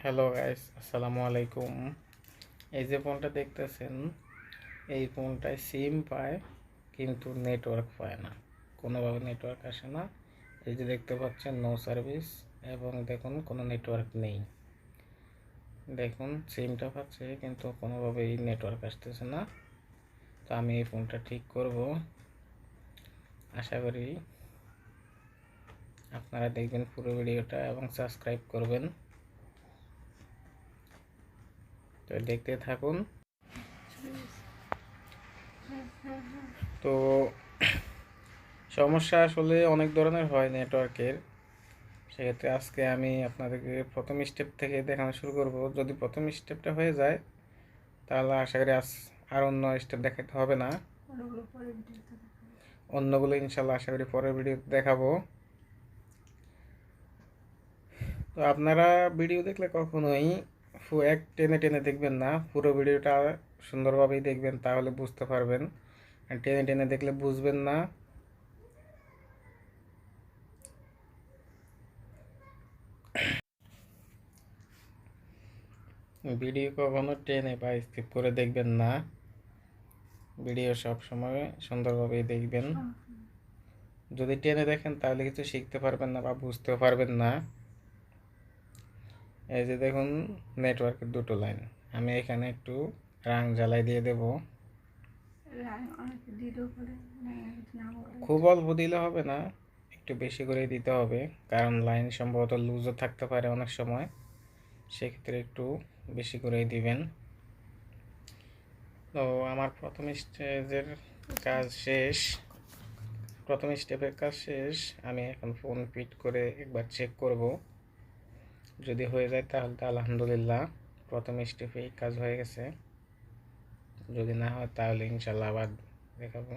Hello guys, আসসালামু আলাইকুম। এই যে ফোনটা দেখতেছেন, এই ফোনটায় সিম পায় কিন্তু নেটওয়ার্ক পায় না, কোনোভাবে নেটওয়ার্ক আসে না। এই যে দেখতে পাচ্ছেন নো সার্ভিস, এবং দেখুন কোনো নেটওয়ার্ক নেই। দেখুন সিমটা পাচ্ছে কিন্তু কোনোভাবেই নেটওয়ার্ক আসতেছে না। তো আমি এই ফোনটা ঠিক করব, আশা করি আপনারা দেখবেন পুরো ভিডিওটা এবং সাবস্ক্রাইব করবেন। তো দেখতে থাকুন। তো সমস্যা আসলে অনেক ধরনের হয় নেটওয়ার্কের। সেক্ষেত্রে আজকে আমি আপনাদেরকে প্রথম স্টেপ থেকে দেখানো শুরু করব। যদি প্রথম স্টেপটা হয়ে যায় তাহলে আশা করি আর অন্য স্টেপ দেখাতে হবে না, অন্যগুলো ইনশাল্লাহ আশা করি পরের ভিডিওতে দেখাবো। তো আপনারা ভিডিও দেখলে কখনোই এক টেনে টেনে দেখবেন না, পুরো ভিডিওটা সুন্দরভাবেই দেখবেন, তাহলে বুঝতে পারবেন। টেনে টেনে দেখলে বুঝবেন না। ভিডিও কখনো টেনে বা স্কিপ করে দেখবেন না, ভিডিও সব সময় সুন্দরভাবেই দেখবেন। যদি টেনে দেখেন তাহলে কিছু শিখতে পারবেন না বা বুঝতেও পারবেন না। এই যে দেখুন নেটওয়ার্কের দুটো লাইন, আমি এখানে একটু রাং জ্বালাই দিয়ে দেব। খুব অল্প দিলে হবে না, একটু বেশি করে দিতে হবে, কারণ লাইন সম্ভবত লুজও থাকতে পারে অনেক সময়, সেক্ষেত্রে একটু বেশি করেই দিবেন। তো আমার প্রথম স্টেজের কাজ শেষ, প্রথম স্টেপের কাজ শেষ। আমি এখন ফোন ফিট করে একবার চেক করব, যদি হয়ে যায় তাহলে তো আলহামদুলিল্লাহ, প্রথম স্টেপেই কাজ হয়ে গেছে। যদি না হয় তাহলে ইনশাল্লাহ আবার দেখাবো,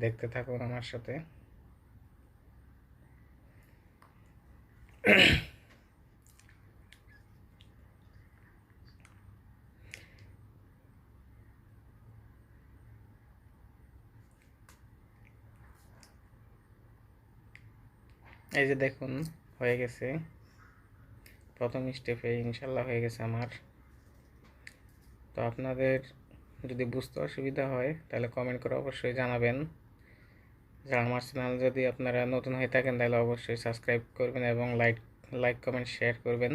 দেখতে থাকুন আমার সাথে। এই যে দেখুন হয়ে গেছে, প্রথম স্টেপে ইনশাল্লাহ হয়ে গেছে আমার। তো আপনাদের যদি বুঝতে অসুবিধা হয় তাহলে কমেন্ট করে অবশ্যই জানাবেন। যারা আমার চ্যানেল যদি আপনারা নতুন হয়ে থাকেন তাহলে অবশ্যই সাবস্ক্রাইব করবেন এবং লাইক কমেন্ট শেয়ার করবেন।